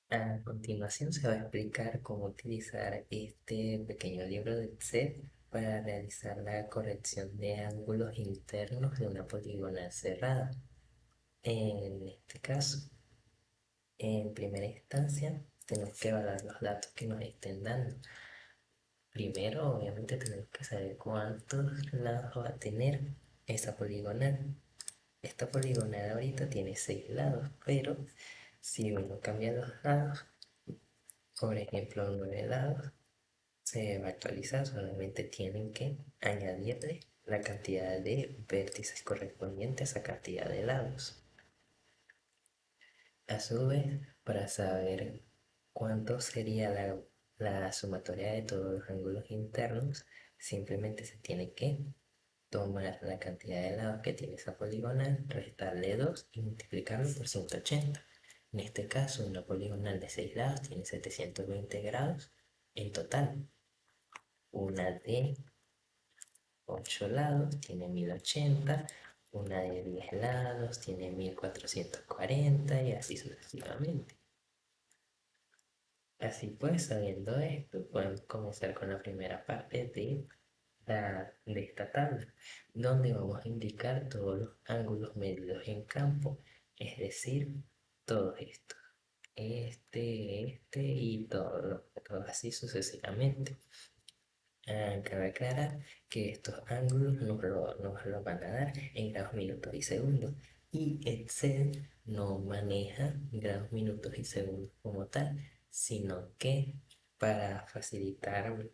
A continuación se va a explicar cómo utilizar este pequeño libro de Excel para realizar la corrección de ángulos internos de una poligonal cerrada. En este caso, en primera instancia, tenemos que evaluar los datos que nos estén dando. Primero, obviamente, tenemos que saber cuántos lados va a tener esa poligonal. Esta poligonal ahorita tiene 6 lados, pero si uno cambia los lados, por ejemplo, 9 lados, se va a actualizar, solamente tienen que añadirle la cantidad de vértices correspondiente a esa cantidad de lados. A su vez, para saber cuánto sería la sumatoria de todos los ángulos internos, simplemente se tiene que tomar la cantidad de lados que tiene esa poligonal, restarle 2 y multiplicarlo por 180. En este caso, una poligonal de 6 lados tiene 720 grados en total. Una de 8 lados tiene 1080, una de 10 lados tiene 1440 y así sucesivamente. Así pues, sabiendo esto, podemos comenzar con la primera parte de esta tabla, donde vamos a indicar todos los ángulos medidos en campo, es decir, todos estos, este y todo así sucesivamente. Cabe aclarar que estos ángulos nos lo van a dar en grados, minutos y segundos. Y Excel no maneja grados, minutos y segundos como tal, sino que para facilitar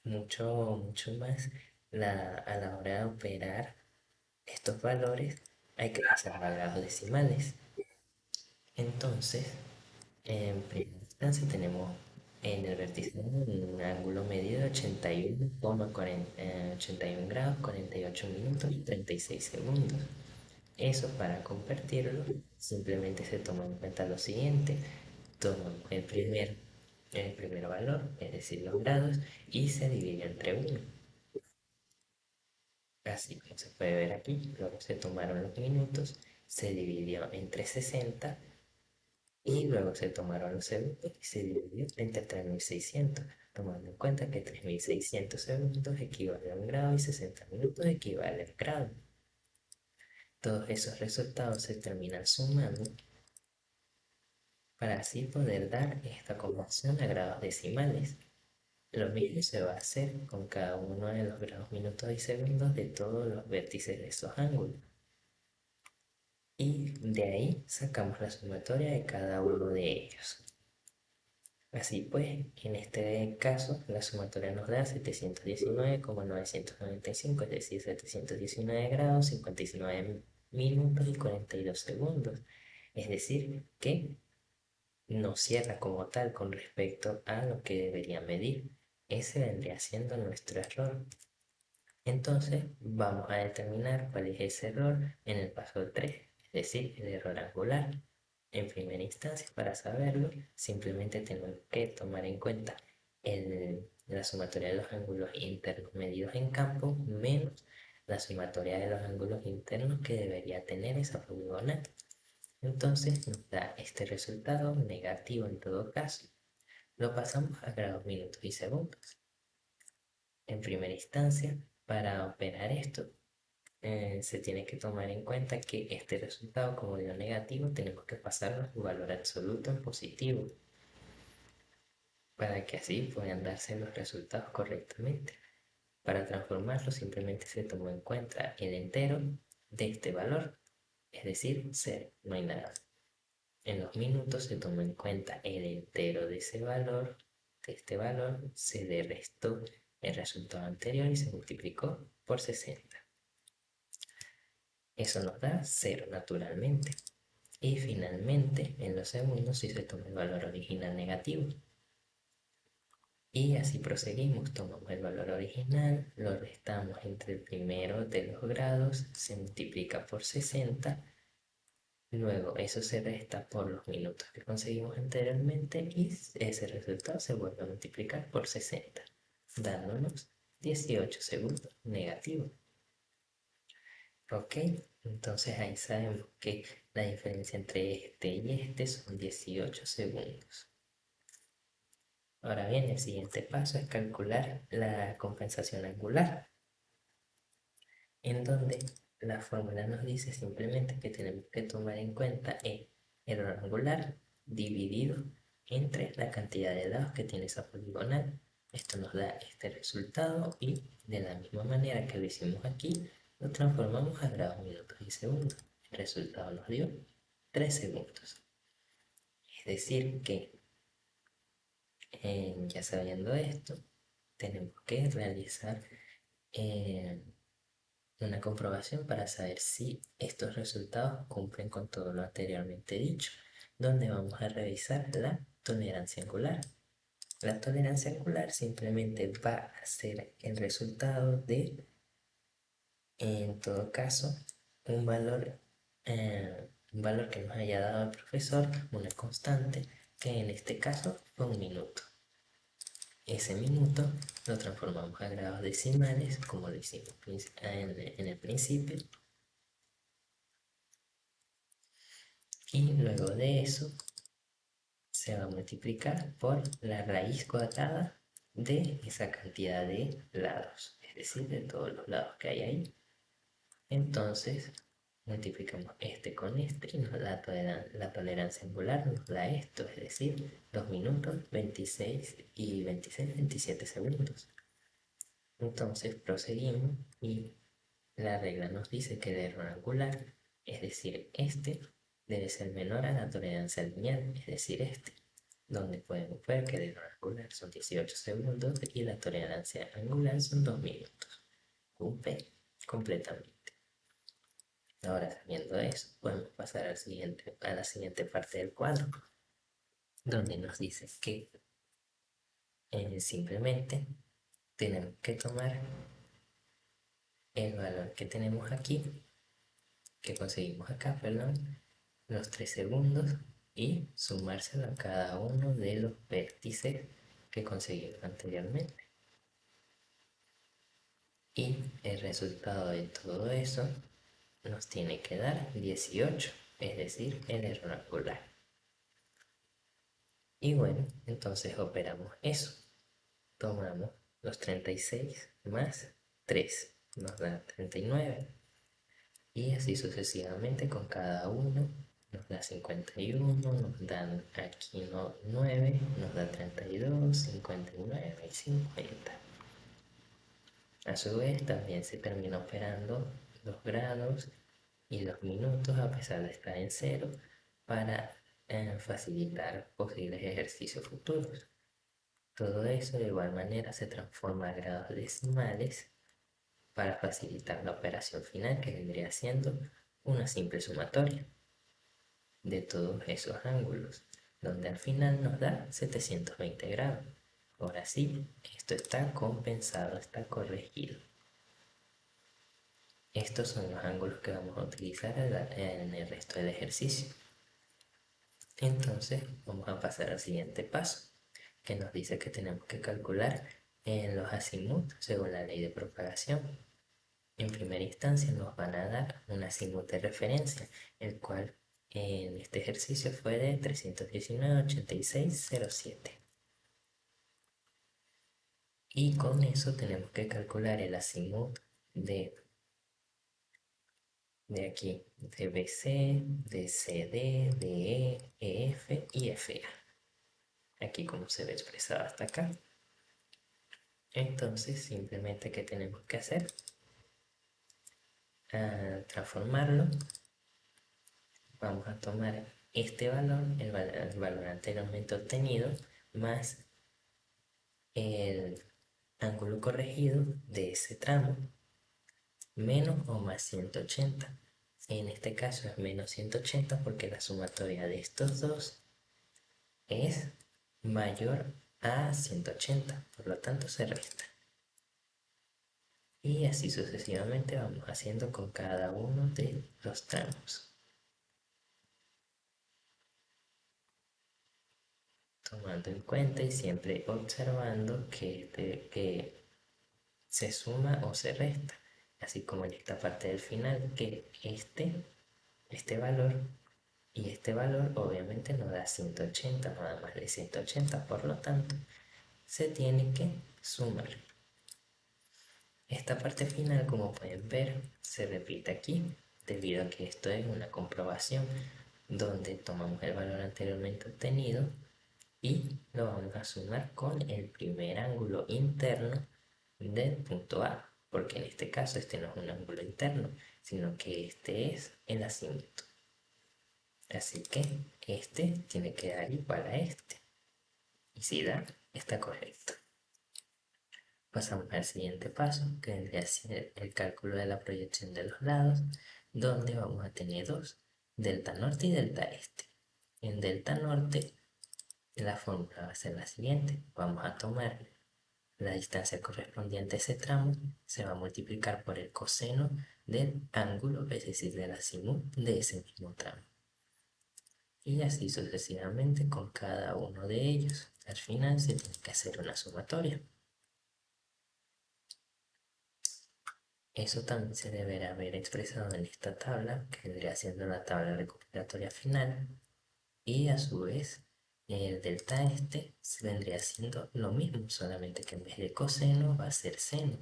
mucho más a la hora de operar estos valores, hay que pasar a grados decimales. Entonces, en primera instancia tenemos en el vértice un ángulo medido de 81 grados, 48 minutos y 36 segundos. Eso, para convertirlo, simplemente se toma en cuenta lo siguiente. Tomamos el primer valor, es decir, los grados, y se divide entre 1. Así como se puede ver aquí, luego se tomaron los minutos, se dividió entre 60 y luego se tomaron los segundos y se dividió entre 3600, tomando en cuenta que 3600 segundos equivale a un grado y 60 minutos equivale a un grado. Todos esos resultados se terminan sumando para así poder dar esta conversión a grados decimales. Lo mismo se va a hacer con cada uno de los grados, minutos y segundos de todos los vértices de esos ángulos. Y de ahí sacamos la sumatoria de cada uno de ellos. Así pues, en este caso, la sumatoria nos da 719,995, es decir, 719 grados, 59 minutos y 42 segundos. Es decir, que no cierra como tal con respecto a lo que debería medir. Ese vendría siendo nuestro error. Entonces, vamos a determinar cuál es ese error en el paso 3, es decir, el error angular. En primera instancia, para saberlo, simplemente tenemos que tomar en cuenta la sumatoria de los ángulos internos medidos en campo menos la sumatoria de los ángulos internos que debería tener esa poligonal. Entonces nos da este resultado negativo en todo caso. Lo pasamos a grados, minutos y segundos. En primera instancia, para operar esto, se tiene que tomar en cuenta que este resultado, como dio negativo, tenemos que pasarlo a su valor absoluto en positivo, para que así puedan darse los resultados correctamente. Para transformarlo simplemente se tomó en cuenta el entero de este valor, es decir, 0, no hay nada. En los minutos se tomó en cuenta el entero de ese valor, de este valor, se le restó el resultado anterior y se multiplicó por 60. Eso nos da 0 naturalmente. Y finalmente, en los segundos, si se toma el valor original negativo. Y así proseguimos, tomamos el valor original, lo restamos entre el primero de los grados, se multiplica por 60, luego eso se resta por los minutos que conseguimos anteriormente y ese resultado se vuelve a multiplicar por 60, dándonos 18 segundos negativo. Ok, entonces ahí sabemos que La diferencia entre este y este son 18 segundos. Ahora bien, el siguiente paso es calcular la compensación angular, en donde la fórmula nos dice simplemente que tenemos que tomar en cuenta el error angular dividido entre la cantidad de dados que tiene esa poligonal. Esto nos da este resultado y de la misma manera que lo hicimos aquí, lo transformamos a grados, minutos y segundos. El resultado nos dio 3 segundos. Es decir que ya sabiendo esto, tenemos que realizar eh, una comprobación para saber si estos resultados cumplen con todo lo anteriormente dicho, donde vamos a revisar la tolerancia angular. La tolerancia angular simplemente va a ser el resultado de, en todo caso, un valor que nos haya dado el profesor, una constante, que en este caso fue un minuto. Ese minuto lo transformamos a grados decimales, como lo hicimos en el principio, y luego de eso se va a multiplicar por la raíz cuadrada de esa cantidad de lados, es decir, de todos los lados que hay ahí. Entonces multiplicamos este con este y nos da la tolerancia angular, nos da esto, es decir, 2 minutos, 26 y 26, 27 segundos. Entonces proseguimos y la regla nos dice que el error angular, es decir, este, debe ser menor a la tolerancia lineal, es decir, este, donde podemos ver que el error angular son 18 segundos y la tolerancia angular son 2 minutos. Cumple completamente. Ahora, sabiendo eso, podemos pasar a la siguiente parte del cuadro, donde nos dice que simplemente tenemos que tomar el valor que tenemos aquí, que conseguimos acá, perdón, los 3 segundos y sumárselo a cada uno de los vértices que conseguimos anteriormente. Y el resultado de todo eso nos tiene que dar 18, es decir, el error angular. Y bueno, entonces operamos eso. Tomamos los 36 más 3, nos da 39. Y así sucesivamente con cada uno. Nos da 51, nos dan aquí 9, nos da 32, 59 y 50. A su vez también se termina operando los grados y los minutos a pesar de estar en cero para facilitar posibles ejercicios futuros. Todo eso de igual manera se transforma a grados decimales para facilitar la operación final, que vendría siendo una simple sumatoria de todos esos ángulos, donde al final nos da 720 grados. Ahora sí, esto está compensado, está corregido. Estos son los ángulos que vamos a utilizar en el resto del ejercicio. Entonces vamos a pasar al siguiente paso, que nos dice que tenemos que calcular en los azimut según la ley de propagación. En primera instancia nos van a dar un azimut de referencia, el cual en este ejercicio fue de 319,8607. Y con eso tenemos que calcular el azimut de aquí, de BC, de CD, de E, EF y FA. Aquí como se ve expresado hasta acá. Entonces simplemente ¿qué tenemos que hacer? Transformarlo. Vamos a tomar este valor, el valor anteriormente obtenido, más el ángulo corregido de ese tramo, menos o más 180. En este caso es menos 180 porque la sumatoria de estos dos es mayor a 180, por lo tanto se resta. Y así sucesivamente vamos haciendo con cada uno de los tramos. Tomando en cuenta y siempre observando que se suma o se resta, así como en esta parte del final, que este valor Y este valor obviamente nos da 180, nada más de 180, por lo tanto, se tiene que sumar. Esta parte final, como pueden ver, se repite aquí, debido a que esto es una comprobación donde tomamos el valor anteriormente obtenido y lo vamos a sumar con el primer ángulo interno del punto A, porque en este caso este no es un ángulo interno, sino que este es el acimut. Así que este tiene que dar igual a este. Y si da, está correcto. Pasamos al siguiente paso, que vendría a ser el cálculo de la proyección de los lados, donde vamos a tener dos, delta norte y delta este. En delta norte, la fórmula va a ser la siguiente. Vamos a tomar la distancia correspondiente a ese tramo, se va a multiplicar por el coseno del ángulo, es decir, del acimut de ese mismo tramo. Y así sucesivamente con cada uno de ellos. Al final se tiene que hacer una sumatoria. Eso también se deberá haber expresado en esta tabla, que vendría siendo la tabla recopilatoria final, y a su vez el delta este se vendría siendo lo mismo, solamente que en vez de coseno va a ser seno.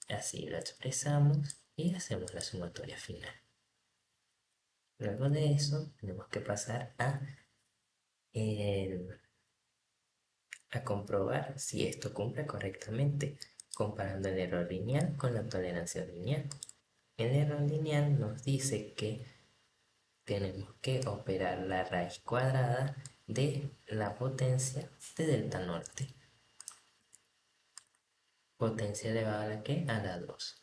Así lo expresamos y hacemos la sumatoria final. Luego de eso tenemos que pasar eh, a comprobar si esto cumple correctamente, comparando el error lineal con la tolerancia lineal. El error lineal nos dice que tenemos que operar la raíz cuadrada de la potencia de delta norte. Potencia elevada a la que? A la 2.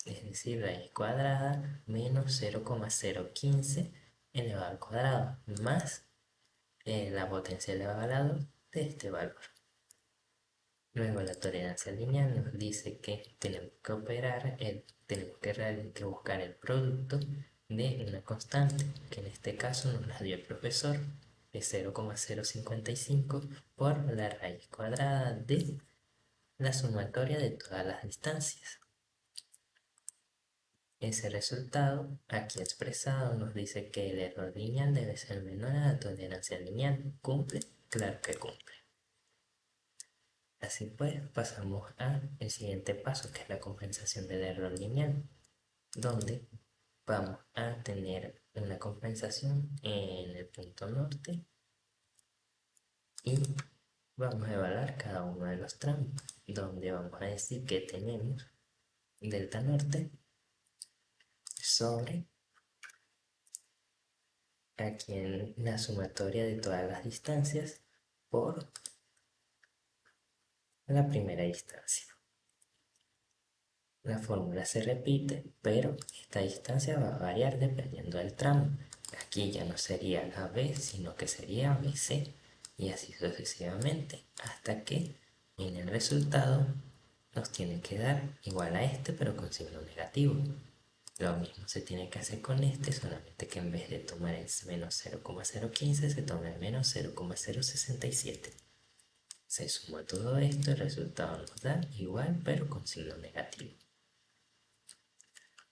Es decir, raíz cuadrada menos 0,015 elevado al cuadrado más la potencia elevada a la 2 de este valor. Luego la tolerancia lineal nos dice que tenemos que operar, tenemos que buscar el producto de una constante, que en este caso nos la dio el profesor, de 0,055 por la raíz cuadrada de la sumatoria de todas las distancias. Ese resultado, aquí expresado, nos dice que el error lineal debe ser menor a la tolerancia lineal. ¿Cumple? Claro que cumple. Así pues, pasamos al siguiente paso, que es la compensación del error lineal, donde vamos a tener una compensación en el punto norte y vamos a evaluar cada uno de los tramos, donde vamos a decir que tenemos delta norte sobre aquí en la sumatoria de todas las distancias por la primera distancia. La fórmula se repite, pero esta distancia va a variar dependiendo del tramo. Aquí ya no sería AB, sino que sería BC, y así sucesivamente, hasta que en el resultado nos tiene que dar igual a este, pero con signo negativo. Lo mismo se tiene que hacer con este, solamente que en vez de tomar el menos 0,015 se toma el menos 0,067. Se suma todo esto, el resultado nos da igual, pero con signo negativo.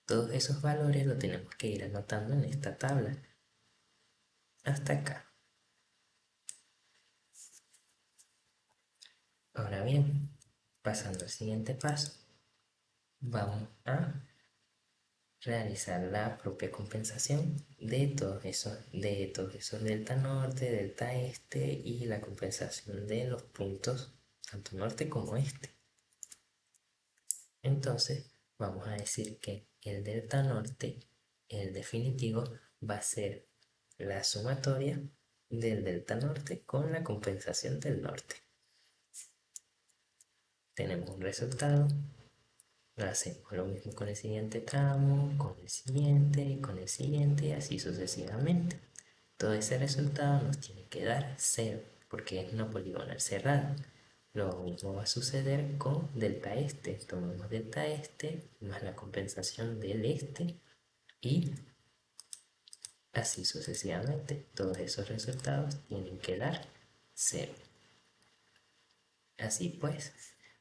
Todos esos valores los tenemos que ir anotando en esta tabla hasta acá. Ahora bien, pasando al siguiente paso, vamos a realizar la propia compensación de todos esos delta norte, delta este y la compensación de los puntos tanto norte como este. Entonces, vamos a decir que el delta norte, el definitivo, va a ser la sumatoria del delta norte con la compensación del norte. Tenemos un resultado, hacemos lo mismo con el siguiente tramo, con el siguiente y con el siguiente y así sucesivamente. Todo ese resultado nos tiene que dar 0 porque es una poligonal cerrada. Lo mismo va a suceder con delta este. Tomamos delta este más la compensación del este y así sucesivamente. Todos esos resultados tienen que dar 0. Así pues,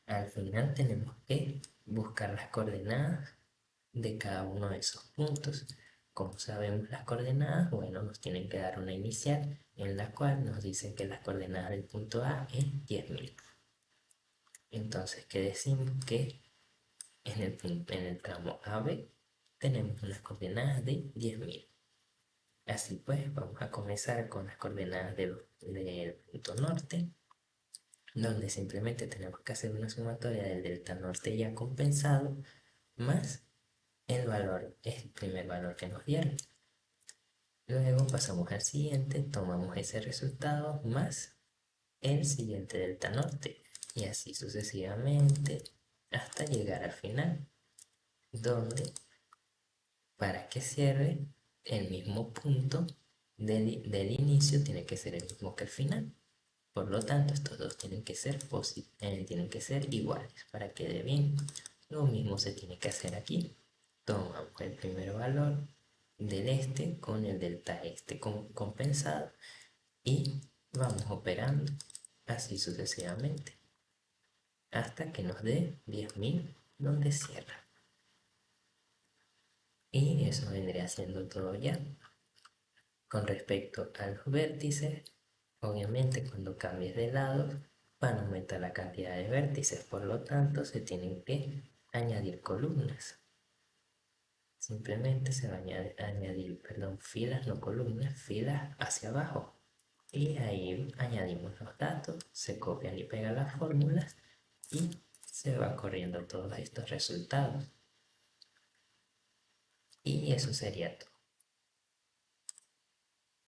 al final tenemos que buscar las coordenadas de cada uno de esos puntos, ¿Cómo sabemos las coordenadas? Bueno, nos tienen que dar una inicial en la cual nos dicen que las coordenadas del punto A es 10.000. Entonces, ¿qué decimos? Que en el tramo AB tenemos unas coordenadas de 10.000. Así pues, vamos a comenzar con las coordenadas del punto norte, donde simplemente tenemos que hacer una sumatoria del delta norte ya compensado más el primer valor que nos dieron. Luego pasamos al siguiente, tomamos ese resultado más el siguiente delta norte y así sucesivamente hasta llegar al final, donde para que cierre el mismo punto del inicio tiene que ser el mismo que el final. Por lo tanto, estos dos tienen que ser iguales para que dé bien. Lo mismo se tiene que hacer aquí. Tomamos el primer valor del este con el delta este compensado y vamos operando así sucesivamente hasta que nos dé 10.000 donde cierra. Y eso vendría siendo todo ya. Con respecto a los vértices, obviamente cuando cambies de lado van a aumentar la cantidad de vértices, por lo tanto se tienen que añadir columnas. Simplemente se va a añadir, perdón, filas, no columnas, filas hacia abajo. Y ahí añadimos los datos, se copian y pegan las fórmulas y se va corriendo todos estos resultados. Y eso sería todo.